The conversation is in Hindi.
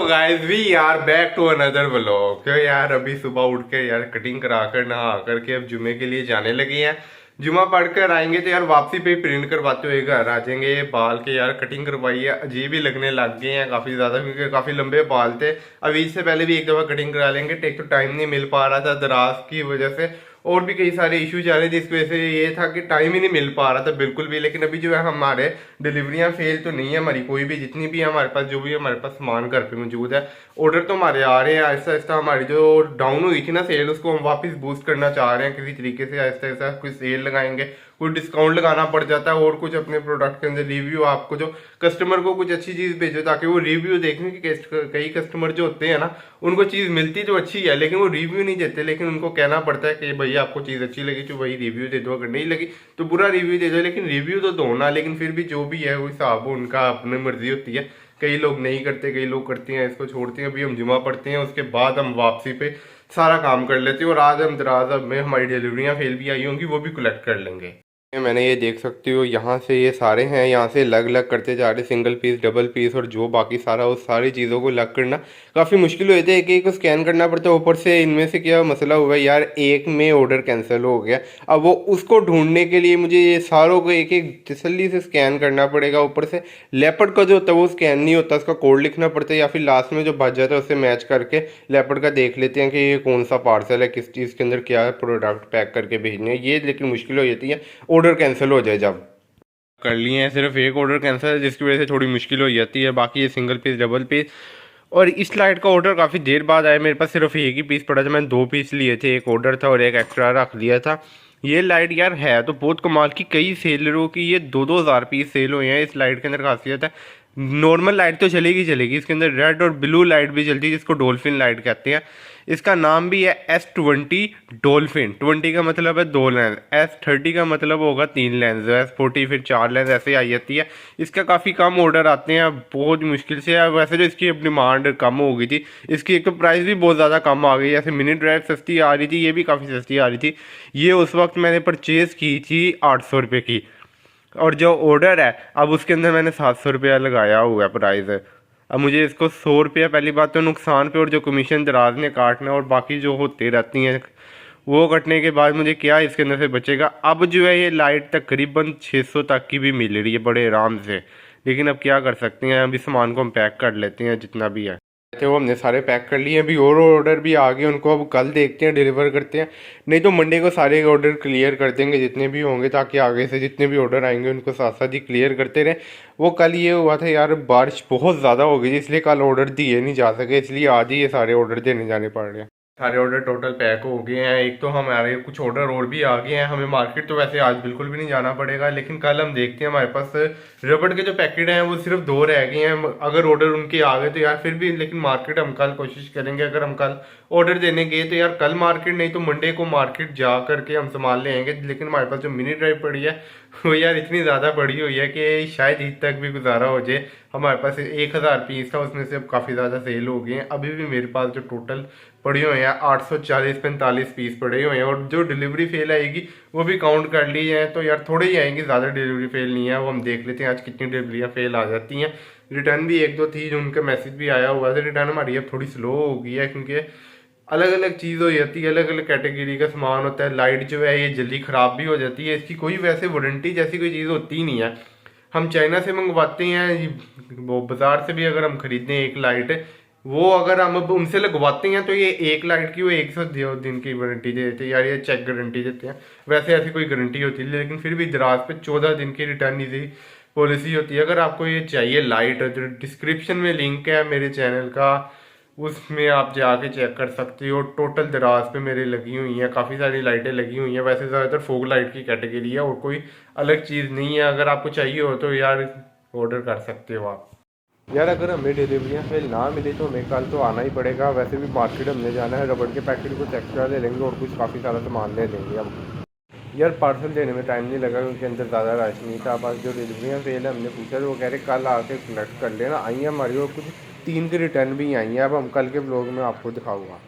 तो guys we are back to another vlog. तो यार अभी सुबह उठ के यार कटिंग करा कर नहा करके अब जुमे के लिए जाने लगे हैं। जुमा पढ़ कर आएंगे तो यार वापसी पे प्रिंट करवाते हुए घर आ जाएंगे। बाल के यार कटिंग करवाई है, अजीब ही लगने लग गए हैं काफ़ी ज़्यादा, क्योंकि काफ़ी लंबे बाल थे। अब इससे पहले भी एक दफ़ा कटिंग करा लेंगे, टेक तो टाइम नहीं मिल पा रहा था दराज की वजह से, और भी कई सारे इश्यूज आ रहे थे जिसकी वजह से ये था कि टाइम ही नहीं मिल पा रहा था बिल्कुल भी। लेकिन अभी जो है हमारे डिलीवरियां फेल तो नहीं है हमारी कोई भी, जितनी भी है हमारे पास, जो भी हमारे पास सामान घर पे मौजूद है। ऑर्डर तो हमारे आ रहे हैं आहिस्ता आहिस्ता। हमारी जो डाउन हुई थी ना सेल, उसको हम वापस बूस्ट करना चाह रहे हैं किसी तरीके से। आहिस्ता आहिस्ता कोई सेल लगाएंगे, कोई डिस्काउंट लगाना पड़ जाता है, और कुछ अपने प्रोडक्ट के अंदर रिव्यू, आपको जो कस्टमर को कुछ अच्छी चीज़ भेजो ताकि वो रिव्यू देखें कि कई कस्टमर जो होते हैं ना, उनको चीज़ मिलती तो अच्छी है लेकिन वो रिव्यू नहीं देते। लेकिन उनको कहना पड़ता है कि भैया आपको चीज़ अच्छी लगी तो वही रिव्यू दे दो, अगर नहीं लगी तो बुरा रिव्यू दे दो, लेकिन रिव्यू तो दो ना। लेकिन फिर भी जो भी है वो हिसाब उनका अपनी मर्जी होती है। कई लोग नहीं करते, कई लोग करते हैं, इसको छोड़ते हैं। अभी हम जुमा पढ़ते हैं, उसके बाद हम वापसी पे सारा काम कर लेते हैं, और आज हम दराज में हमारी डिलीवरियाँ फेल भी आई होंगी, वो भी कलेक्ट कर लेंगे। मैंने ये देख सकती हो यहाँ से ये सारे हैं, यहाँ से अलग अलग करते जा रहे, सिंगल पीस, डबल पीस, और जो बाकी सारा उस सारी चीज़ों को अलग करना काफ़ी मुश्किल हो जाती है। एक एक को स्कैन करना पड़ता है। ऊपर से इनमें से क्या मसला हुआ है यार, एक में ऑर्डर कैंसिल हो गया। अब वो उसको ढूंढने के लिए मुझे ये सारों को एक एक तसल्ली से स्कैन करना पड़ेगा। ऊपर से लेपर्ड का जो होता है वो स्कैन नहीं होता, उसका कोड लिखना पड़ता है, या फिर लास्ट में जो बच जाता है उससे मैच करके लेपर्ड का देख लेते हैं कि ये कौन सा पार्सल है, किस चीज़ के अंदर क्या प्रोडक्ट पैक करके भेजने हैं। ये लेकिन मुश्किल हो जाती है ऑर्डर कैंसिल हो जाए। जब कर लिए हैं सिर्फ एक ऑर्डर कैंसिल है जिसकी वजह से थोड़ी मुश्किल हो जाती है। बाकी ये सिंगल पीस, डबल पीस, और इस लाइट का ऑर्डर काफ़ी देर बाद आया। मेरे पास सिर्फ एक ही पीस पड़ा था, मैंने 2 पीस लिए थे, एक ऑर्डर था और एक एक्स्ट्रा रख लिया था। ये लाइट यार है तो बहुत कमाल की, कई सेलरों की ये 2-2 हज़ार पीस सेल हुए हैं। इस लाइट के अंदर खासियत है, नॉर्मल लाइट तो चलेगी चलेगी, इसके अंदर रेड और ब्लू लाइट भी चलती है जिसको डॉल्फिन लाइट कहते हैं। इसका नाम भी है S20 डॉल्फिन। 20 का मतलब है 2 लेंस, S30 का मतलब होगा 3 लेंस, S40 फिर 4 लेंस, ऐसे आई जाती है। इसका काफ़ी कम ऑर्डर आते हैं, बहुत मुश्किल से है। वैसे जो इसकी डिमांड कम हो गई थी, इसकी एक तो प्राइस भी बहुत ज़्यादा कम आ गई। जैसे मिनी ड्राइव सस्ती आ रही थी, ये भी काफ़ी सस्ती आ रही थी। ये उस वक्त मैंने परचेज़ की थी 800 रुपये की, और जो ऑर्डर है अब उसके अंदर मैंने 700 रुपया लगाया हुआ है प्राइस। अब मुझे इसको 100 रुपया पहली बात तो नुकसान पे, और जो कमीशन दराज ने काटना और बाकी जो होते रहती हैं वो कटने के बाद मुझे क्या इसके अंदर से बचेगा। अब जो है ये लाइट तकरीबन 600 तक की भी मिल रही है बड़े आराम से। लेकिन अब क्या कर सकते हैं, अभी सामान को हम पैक कर लेते हैं जितना भी है। थे वो हमने सारे पैक कर लिए। अभी और ऑर्डर भी आ गए, उनको अब कल देखते हैं डिलीवर करते हैं, नहीं तो मंडे को सारे ऑर्डर क्लियर कर देंगे जितने भी होंगे, ताकि आगे से जितने भी ऑर्डर आएंगे उनको साथ साथ ही क्लियर करते रहे। वो कल ये हुआ था यार, बारिश बहुत ज़्यादा हो गई थी, इसलिए कल ऑर्डर दिए नहीं जा सके, इसलिए आज ही ये सारे ऑर्डर देने जाने पड़ रहे हैं। सारे ऑर्डर टोटल पैक हो गए हैं। एक तो हमारे कुछ ऑर्डर और भी आ गए हैं। हमें मार्केट तो वैसे आज बिल्कुल भी नहीं जाना पड़ेगा, लेकिन कल हम देखते हैं। हमारे पास रबड़ के जो पैकेट हैं वो सिर्फ 2 रह गए हैं। अगर ऑर्डर उनके आ गए तो यार फिर भी, लेकिन मार्केट हम कल कोशिश करेंगे। अगर हम कल ऑर्डर देने गए तो यार कल मार्केट, नहीं तो मंडे को मार्केट जा करके हम सामान ले आएंगे। लेकिन हमारे पास जो मिनी ड्राइव पड़ी है वो यार इतनी ज़्यादा पड़ी हुई है कि शायद ईद तक भी गुजारा हो जाए। हमारे पास 1000 पीस था, उसमें से अब काफ़ी ज़्यादा सेल हो गए हैं। अभी भी मेरे पास जो टोटल पड़े हुए हैं 840-45 पीस पड़े हुए हैं, और जो डिलीवरी फेल आएगी वो भी काउंट कर ली है तो यार थोड़े ही आएंगे, ज़्यादा डिलीवरी फेल नहीं है। वो हम देख लेते हैं आज कितनी डिलीवरियाँ फेल आ जाती हैं। रिटर्न भी 1-2 थी जो उनका मैसेज भी आया हुआ था। रिटर्न हमारी अब थोड़ी स्लो हो गई है, क्योंकि अलग अलग चीज़ हो जाती है, अलग अलग कैटेगरी का सामान होता है। लाइट जो है ये जल्दी ख़राब भी हो जाती है, इसकी कोई वैसे वारंटी जैसी कोई चीज़ होती ही नहीं है। हम चाइना से मंगवाते हैं, वो बाज़ार से भी अगर हम ख़रीदें एक लाइट, वो अगर हम उनसे लगवाते हैं तो ये एक लाइट की वो 100 दिन की वारंटी देते हैं यार, ये चेक गारंटी देते हैं। वैसे ऐसी कोई गारंटी होती है, लेकिन फिर भी दराज पे 14 दिन की रिटर्न इजी पॉलिसी होती है। अगर आपको ये चाहिए लाइट, जो डिस्क्रिप्शन में लिंक है मेरे चैनल का, उसमें आप जाके चेक कर सकते हो। टोटल दराज पे मेरे लगी हुई हैं, काफ़ी सारी लाइटें लगी हुई हैं। वैसे ज़्यादातर फोग लाइट की कैटेगरी है और कोई अलग चीज़ नहीं है। अगर आपको चाहिए हो तो यार ऑर्डर कर सकते हो आप। यार अगर हमें डिलीवरियाँ फिर ना मिली तो हमें कल तो आना ही पड़ेगा। वैसे भी मार्केट हमने जाना है, रबड़ के पैकेट कुछ एक्स्ट्रा ले लेंगे और कुछ काफ़ी सारा सामान ले लेंगे हम। यार पार्सल देने में टाइम नहीं लगा क्योंकि अंदर ज़्यादा रश नहीं था। बस जो डिलीवरियाँ फेल है हमने पूछा तो वो कह रहे कल आके कलेक्ट कर लेना। आई हैं हमारी, और कुछ 3 की रिटर्न भी आई हैं। अब हम कल के ब्लॉग में आपको दिखाऊँगा।